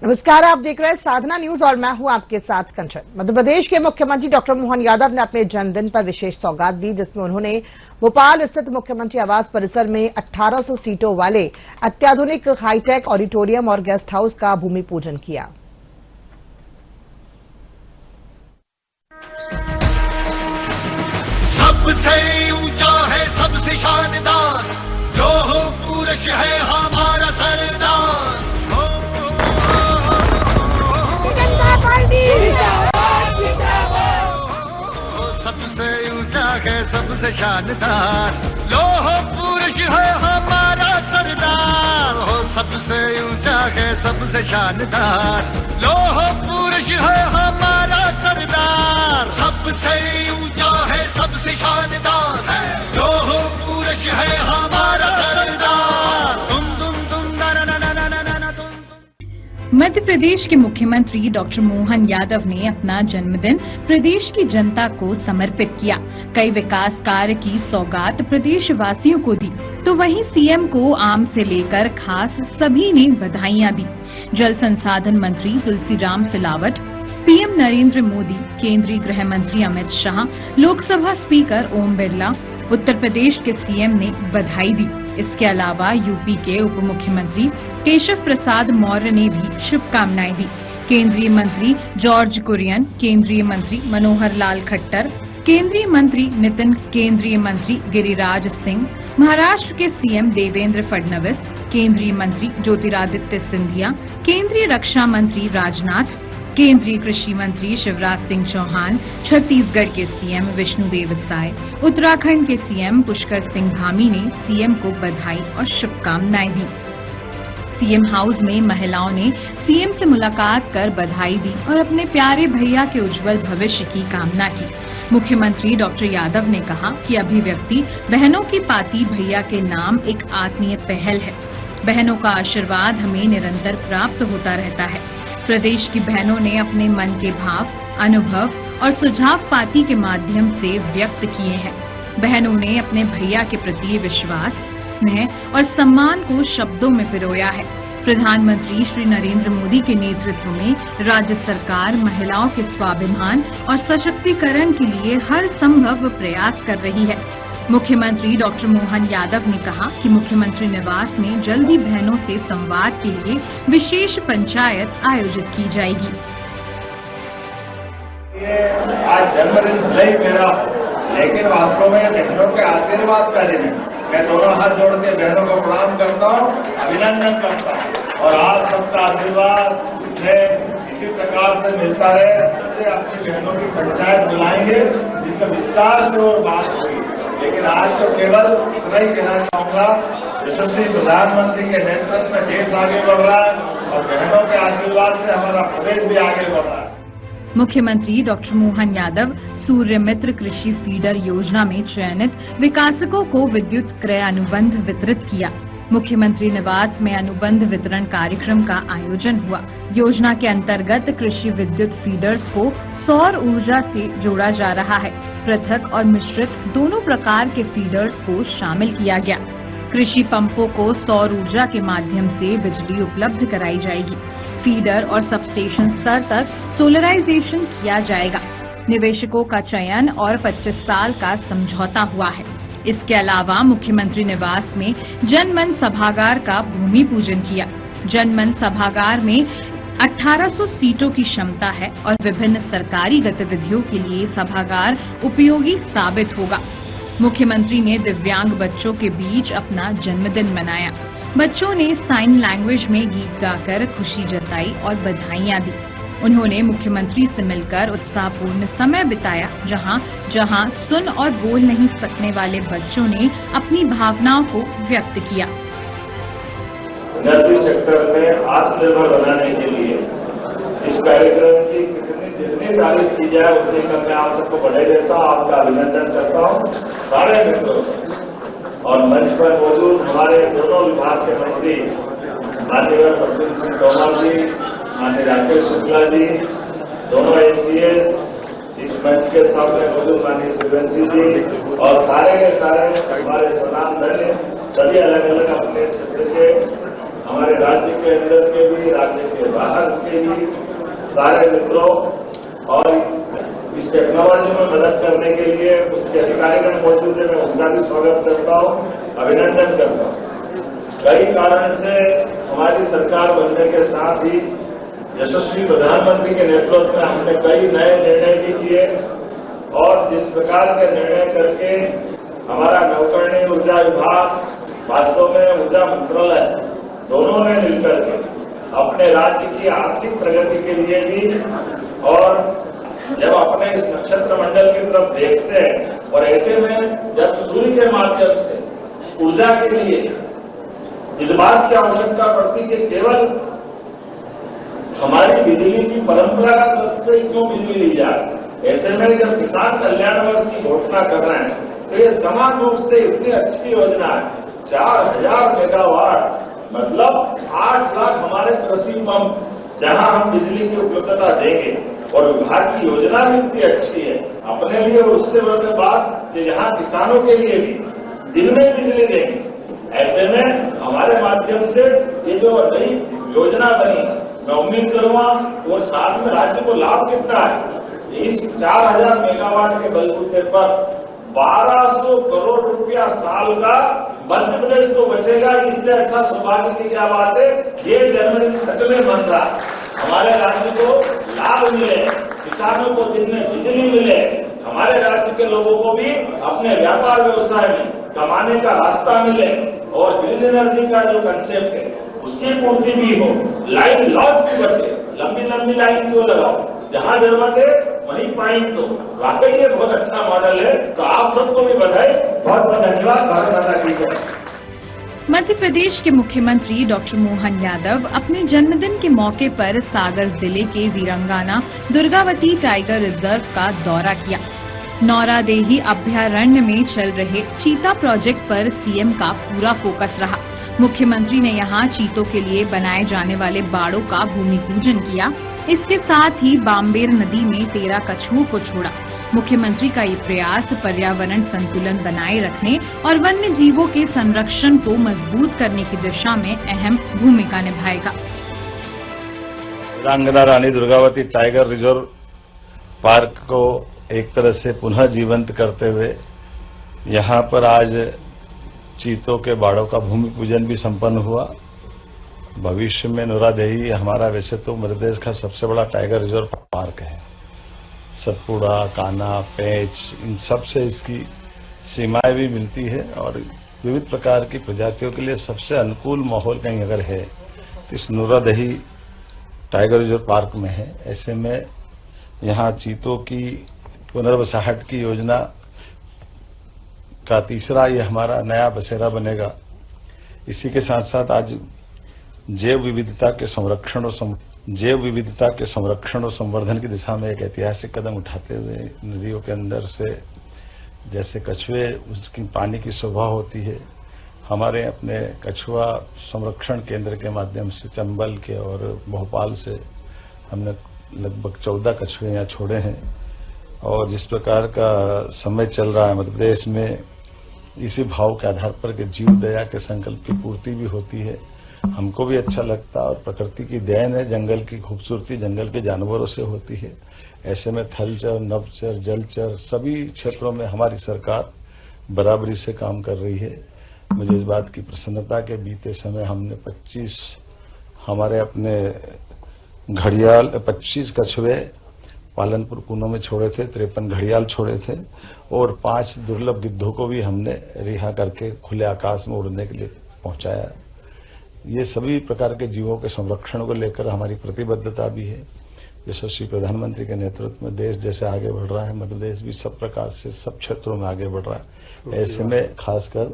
नमस्कार, आप देख रहे हैं साधना न्यूज और मैं हूं आपके साथ कंचन। मध्य प्रदेश के मुख्यमंत्री डॉक्टर मोहन यादव ने अपने जन्मदिन पर विशेष सौगात दी, जिसमें उन्होंने भोपाल स्थित मुख्यमंत्री आवास परिसर में 1800 सीटों वाले अत्याधुनिक हाईटेक ऑडिटोरियम और गेस्ट हाउस का भूमि पूजन किया। सबसे ऊंचा है, सबसे शानदार, जो हो पुरुष है हमारा सरदार। सबसे ऊंचा है, सबसे शानदार, लो हो पुरुष है हमारा सरदार। हो सबसे ऊंचा है, सबसे शानदार, लो हो पुरुष है हमारा सरदार। सबसे ऊंचा है, सबसे शानदार, लो हो पुरुष है हमारा सरदार। तुम मध्य प्रदेश के मुख्यमंत्री डॉक्टर मोहन यादव ने अपना जन्मदिन प्रदेश की जनता को समर्पित किया। कई विकास कार्य की सौगात प्रदेशवासियों को दी, तो वहीं सीएम को आम से लेकर खास सभी ने बधाइयां दी। जल संसाधन मंत्री तुलसीराम सिलावट, पीएम नरेंद्र मोदी, केंद्रीय गृह मंत्री अमित शाह, लोकसभा स्पीकर ओम बिरला, उत्तर प्रदेश के सीएम ने बधाई दी। इसके अलावा यूपी के उप मुख्यमंत्री केशव प्रसाद मौर्य ने भी शुभकामनाएं दी। केंद्रीय मंत्री जॉर्ज कुरियन, केंद्रीय मंत्री मनोहर लाल खट्टर, केंद्रीय मंत्री नितिन, केंद्रीय मंत्री गिरिराज सिंह, महाराष्ट्र के सीएम देवेंद्र फडणवीस, केंद्रीय मंत्री ज्योतिरादित्य सिंधिया, केंद्रीय रक्षा मंत्री राजनाथ, केंद्रीय कृषि मंत्री शिवराज सिंह चौहान, छत्तीसगढ़ के सीएम विष्णुदेव साय, उत्तराखंड के सीएम पुष्कर सिंह धामी ने सीएम को बधाई और शुभकामनाएं दी। सीएम हाउस में महिलाओं ने सीएम से मुलाकात कर बधाई दी और अपने प्यारे भैया के उज्जवल भविष्य की कामना की। मुख्यमंत्री डॉक्टर यादव ने कहा कि अभिव्यक्ति बहनों की पाती भैया के नाम एक आत्मीय पहल है। बहनों का आशीर्वाद हमें निरंतर प्राप्त होता रहता है। प्रदेश की बहनों ने अपने मन के भाव, अनुभव और सुझाव पाती के माध्यम से व्यक्त किए हैं। बहनों ने अपने भैया के प्रति विश्वास, स्नेह और सम्मान को शब्दों में पिरोया है। प्रधानमंत्री श्री नरेंद्र मोदी के नेतृत्व में राज्य सरकार महिलाओं के स्वाभिमान और सशक्तिकरण के लिए हर संभव प्रयास कर रही है। मुख्यमंत्री डॉक्टर मोहन यादव ने कहा कि मुख्यमंत्री निवास में जल्द ही बहनों से संवाद के लिए विशेष पंचायत आयोजित की जाएगी। आज जन्मदिन भले ही मेरा हो, लेकिन वास्तव में बहनों के आशीर्वाद का दिन है। मैं दोनों हाथ जोड़ के बहनों को प्रणाम करता हूँ, अभिनंदन करता हूँ और आप सबका आशीर्वाद इसमें इसी प्रकार से मिलता रहे। इससे अपनी बहनों की पंचायत बुलाएंगे, जिसमें विस्तार से और बात होगी। लेकिन आज तो केवल इतना ही कहना चाहूंगा, यशस्वी प्रधानमंत्री के नेतृत्व में देश आगे बढ़ रहा है और बहनों के आशीर्वाद से हमारा प्रदेश भी आगे बढ़ रहा है। मुख्यमंत्री डॉक्टर मोहन यादव सूर्य मित्र कृषि फीडर योजना में चयनित विकासकों को विद्युत क्रय अनुबंध वितरित किया। मुख्यमंत्री निवास में अनुबंध वितरण कार्यक्रम का आयोजन हुआ। योजना के अंतर्गत कृषि विद्युत फीडर्स को सौर ऊर्जा से जोड़ा जा रहा है। पृथक और मिश्रित दोनों प्रकार के फीडर्स को शामिल किया गया। कृषि पंपों को सौर ऊर्जा के माध्यम से बिजली उपलब्ध कराई जाएगी। फीडर और सबस्टेशन स्तर तक सोलराइजेशन किया जाएगा। निवेशकों का चयन और 25 साल का समझौता हुआ है। इसके अलावा मुख्यमंत्री निवास में जनमन सभागार का भूमि पूजन किया। जनमन सभागार में 1800 सीटों की क्षमता है और विभिन्न सरकारी गतिविधियों के लिए सभागार उपयोगी साबित होगा। मुख्यमंत्री ने दिव्यांग बच्चों के बीच अपना जन्मदिन मनाया। बच्चों ने साइन लैंग्वेज में गीत गाकर खुशी जताई और बधाइयां दी। उन्होंने मुख्यमंत्री से मिलकर उत्साहपूर्ण समय बिताया, जहां जहां सुन और बोल नहीं सकने वाले बच्चों ने अपनी भावनाओं को व्यक्त किया। एनर्जी सेक्टर में आत्मनिर्भर बनाने के लिए इस कार्यक्रम की जितनी तारीफ की जाए उतनी कम मैं आप सबको बधाई देता हूँ, आपका अभिनंदन करता हूँ सारे मित्रों। और मंच पर मौजूद हमारे दोनों विभाग के मंत्री माननीय प्रफुल्ल सिंह तोमर जी, माननीय राकेश शुक्ला जी, दोनों एसीएस, इस मंच के सामने मौजूद माननीय शिवरंशी जी और सारे के सारे हमारे स्वनामधन्य सभी अलग अलग अपने क्षेत्र के, हमारे राज्य के अंदर के भी, राज्य के के बाहर के भी सारे मित्रों और इस टेक्नोलॉजी में मदद करने के लिए उसके अधिकारीगण मौजूद है, मैं उनका भी स्वागत करता हूं, अभिनंदन करता हूं। कई कारण से हमारी सरकार बनने के साथ ही यशस्वी प्रधानमंत्री के नेतृत्व में हमने कई नए निर्णय भी किए और जिस प्रकार के निर्णय करके हमारा नवकरणीय ऊर्जा विभाग वास्तव में ऊर्जा मंत्रालय दोनों ने मिलकर के अपने राज्य की आर्थिक प्रगति के लिए भी और जब अपने इस नक्षत्र मंडल की तरफ देखते हैं और ऐसे में जब सूर्य के माध्यम से ऊर्जा के लिए इस बात की आवश्यकता पड़ती कि केवल हमारी बिजली की परंपरागत रूप से क्यों बिजली ली जाए, ऐसे में जब किसान कल्याण वर्ष की घोषणा कर रहे हैं तो ये समान रूप से इतनी अच्छी योजना है। 4000 मेगावाट मतलब 8 लाख हमारे कृषि पंप जहां हम बिजली की उपलब्धता देंगे और विभाग की योजना भी इतनी अच्छी है अपने लिए और उससे बढ़कर बात कि यहाँ किसानों के लिए भी दिन में बिजली देंगे। ऐसे में हमारे माध्यम से ये जो नई योजना बनी, मैं उम्मीद करूंगा और साथ में राज्य को लाभ कितना है। इस 4000 मेगावाट के बलबूते पर 1200 करोड़ रुपया साल का मध्य प्रदेश को बचेगा। इससे अच्छा सौभाग्य की क्या बात है। ये जनवरी सच में बन रहा, हमारे राज्य को लाभ मिले, किसानों को दिन में बिजली मिले, हमारे राज्य के लोगों को भी अपने व्यापार व्यवसाय में कमाने का रास्ता मिले और ग्रीन एनर्जी का जो कंसेप्ट है उसकी पूर्ति भी हो, लाइन लॉस भी बचे। लंबी लंबी लाइन क्यों लगाओ, जहां जरूरत है वहीं पॉइंट दो। वाकई ये बहुत अच्छा मॉडल है, तो आप सबको भी बधाई, बहुत बहुत धन्यवाद। भारत माता की जय। मध्य प्रदेश के मुख्यमंत्री डॉक्टर मोहन यादव अपने जन्मदिन के मौके पर सागर जिले के वीरांगना दुर्गावती टाइगर रिजर्व का दौरा किया। नौरादेही अभयारण्य में चल रहे चीता प्रोजेक्ट पर सीएम का पूरा फोकस रहा। मुख्यमंत्री ने यहां चीतों के लिए बनाए जाने वाले बाड़ों का भूमि पूजन किया। इसके साथ ही बाम्बेर नदी में 13 कछुओं को छोड़ा। मुख्यमंत्री का ये प्रयास पर्यावरण संतुलन बनाए रखने और वन्य जीवों के संरक्षण को मजबूत करने की दिशा में अहम भूमिका निभाएगा। वीरांगना Rani Durgavati tiger reserve park को एक तरह से पुनः जीवंत करते हुए यहां पर आज चीतों के बाड़ों का भूमि पूजन भी संपन्न हुआ। भविष्य में नौरादेही हमारा वैसे तो मध्य प्रदेश का सबसे बड़ा टाइगर रिजर्व पार्क है। सतपुड़ा, कान्हा, पेंच, इन सब से इसकी सीमाएं भी मिलती है और विविध प्रकार की प्रजातियों के लिए सबसे अनुकूल माहौल कहीं अगर है तो इस नौरादेही टाइगर रिजर्व पार्क में है। ऐसे में यहां चीतों की पुनर्वसाहट की योजना का तीसरा ये हमारा नया बसेरा बनेगा। इसी के साथ साथ आज जैव विविधता के संरक्षण और संवर्धन की दिशा में एक ऐतिहासिक कदम उठाते हुए नदियों के अंदर से जैसे कछुए उसकी पानी की शोभा होती है, हमारे अपने कछुआ संरक्षण केंद्र के माध्यम से चंबल के और भोपाल से हमने लगभग 14 कछुए यहाँ छोड़े हैं। और जिस प्रकार का समय चल रहा है मध्य प्रदेश में, इसी भाव के आधार पर कि जीव दया के संकल्प की पूर्ति भी होती है, हमको भी अच्छा लगता है और प्रकृति की देन है। जंगल की खूबसूरती जंगल के जानवरों से होती है। ऐसे में थलचर, नभचर, जलचर सभी क्षेत्रों में हमारी सरकार बराबरी से काम कर रही है। मुझे इस बात की प्रसन्नता के बीते समय हमने 25 हमारे अपने घड़ियाल 25 कछुए पालनपुर कूनों में छोड़े थे, 53 घड़ियाल छोड़े थे और 5 दुर्लभ गिद्धों को भी हमने रिहा करके खुले आकाश में उड़ने के लिए पहुंचाया। ये सभी प्रकार के जीवों के संरक्षण को लेकर हमारी प्रतिबद्धता भी है। यशस्वी प्रधानमंत्री के नेतृत्व में देश जैसे आगे बढ़ रहा है, मध्य प्रदेश भी सब प्रकार से सब क्षेत्रों में आगे बढ़ रहा है। ऐसे में खासकर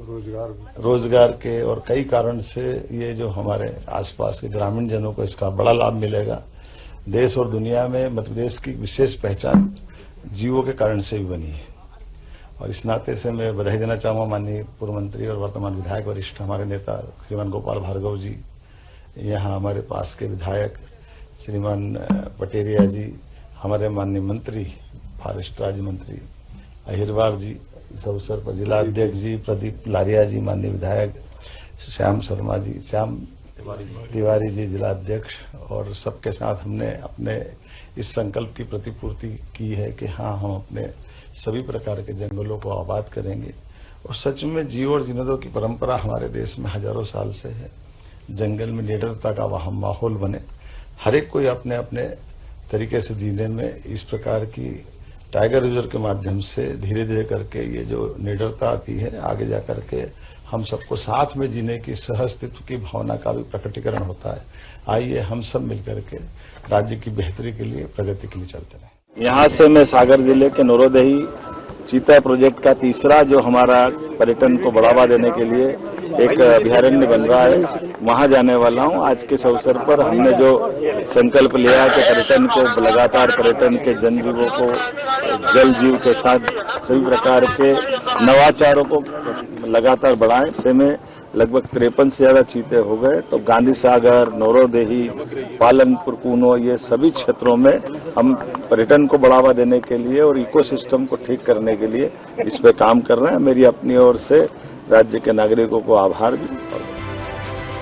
रोजगार के और कई कारण से ये जो हमारे आसपास के ग्रामीण जनों को इसका बड़ा लाभ मिलेगा। देश और दुनिया में मध्य प्रदेश की विशेष पहचान जीवों के कारण से भी बनी है और इस नाते से मैं बधाई देना चाहूंगा माननीय पूर्व मंत्री और वर्तमान विधायक वरिष्ठ हमारे नेता श्रीमान गोपाल भार्गव जी, यहाँ हमारे पास के विधायक श्रीमान पटेरिया जी, हमारे माननीय मंत्री फॉरेस्ट राज्य मंत्री अहिरवार जी, इस अवसर पर जिला अध्यक्ष जी प्रदीप लारिया जी, माननीय विधायक श्याम शर्मा जी, श्याम तिवारी जी जिलाध्यक्ष और सबके साथ हमने अपने इस संकल्प की प्रतिपूर्ति की है कि हाँ, हम अपने सभी प्रकार के जंगलों को आबाद करेंगे। और सच में जीव और जीनदों की परंपरा हमारे देश में हजारों साल से है। जंगल में निडरता का वहां माहौल बने, हर एक कोई अपने अपने तरीके से जीने में इस प्रकार की टाइगर रिजर्व के माध्यम से धीरे धीरे करके ये जो निडरता आती है, आगे जाकर के हम सबको साथ में जीने की सहअस्तित्व की भावना का भी प्रकटीकरण होता है। आइए हम सब मिलकर के राज्य की बेहतरी के लिए, प्रगति के लिए चलते रहें। यहाँ से मैं सागर जिले के नौरोदेही चीता प्रोजेक्ट का तीसरा जो हमारा पर्यटन को बढ़ावा देने के लिए एक अभयारण्य बन रहा है, वहां जाने वाला हूं। आज के इस अवसर पर हमने जो संकल्प लिया है कि पर्यटन को लगातार, पर्यटन के जनजीवों को, जल जीव के साथ सभी प्रकार के नवाचारों को लगातार बढ़ाएं। इससे में लगभग 53 से ज्यादा चीते हो गए। तो गांधी सागर, नौरोदेही, पालनपुर, कूनो, ये सभी क्षेत्रों में हम पर्यटन को बढ़ावा देने के लिए और इकोसिस्टम को ठीक करने के लिए इस पे काम कर रहे हैं। मेरी अपनी ओर से राज्य के नागरिकों को आभार भी।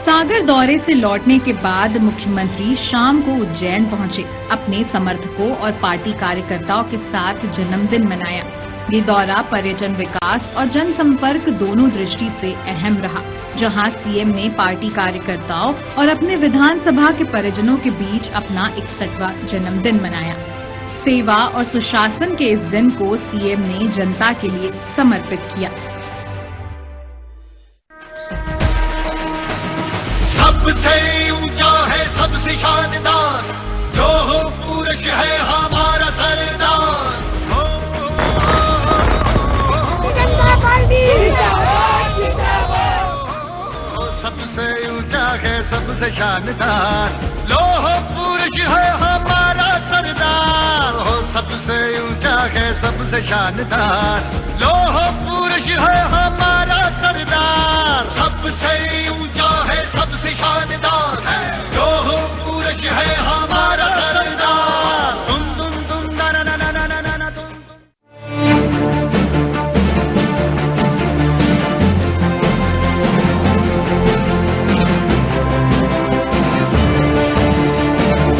सागर दौरे से लौटने के बाद मुख्यमंत्री शाम को उज्जैन पहुंचे, अपने समर्थकों और पार्टी कार्यकर्ताओं के साथ जन्मदिन मनाया। ये दौरा पर्यटन विकास और जनसंपर्क दोनों दृष्टि से अहम रहा, जहां सीएम ने पार्टी कार्यकर्ताओं और अपने विधानसभा के परिजनों के बीच अपना 61वां जन्मदिन मनाया। सेवा और सुशासन के इस दिन को सीएम ने जनता के लिए समर्पित किया। सबसे ऊंचा है, सबसे शानदार, जो हो पुरुष है हमारा सरदार। सबसे ऊंचा है, सबसे शानदार, लोह पुरुष है हमारा सरदार। हो सबसे ऊंचा है, सबसे शानदार,